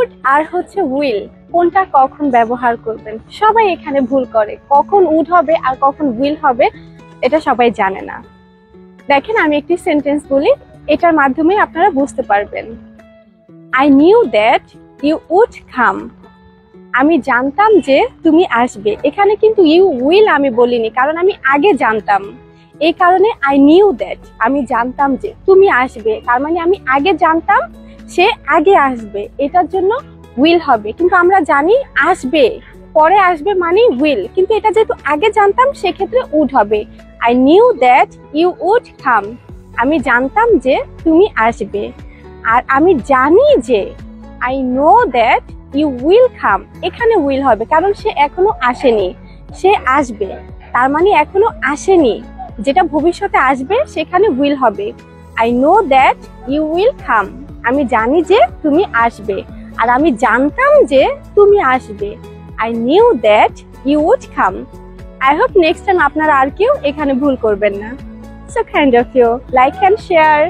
Would আর হচ্ছে will কোনটা কখন ব্যবহার করবেন সবাই এখানে ভুল করে। কখন উড হবে আর কখন উইল হবে এটা সবাই জানে না। দেখেন আমি একটি সেন্টেন্স বলি, এটার মাধ্যমে আপনারা বুঝতে পারবেন। I knew that you would come. আমি জানতাম যে তুমি আসবে। এখানে কিন্তু ইউ উইল আমি বলিনি, কারণ আমি আগে জানতাম। এই কারণে I knew that, আমি জানতাম যে তুমি আসবে, তার মানে আমি আগে জানতাম সে আগে আসবে, এটার জন্য উইল হবে। কিন্তু আমরা জানি আসবে, পরে আসবে মানে উইল, কিন্তু এটা যেহেতু আগে জানতাম সেক্ষেত্রে উড হবে। I knew that you would come. আমি জানতাম যে তুমি আসবে। আর আমি জানি যে I know that you will come, এখানে উইল হবে কারণ সে এখনো আসেনি, সে আসবে, তার মানে এখনো আসেনি, যেটা ভবিষ্যতে আসবে সেখানে উইল হবে। I know that you will come, আমি জানি যে তুমি আসবে, আর আমি জানতাম যে তুমি আসবে। I knew that you would come. I hope next time আপনারা আর কেউ এখানে ভুল করবেন না। So kind of you, like and share.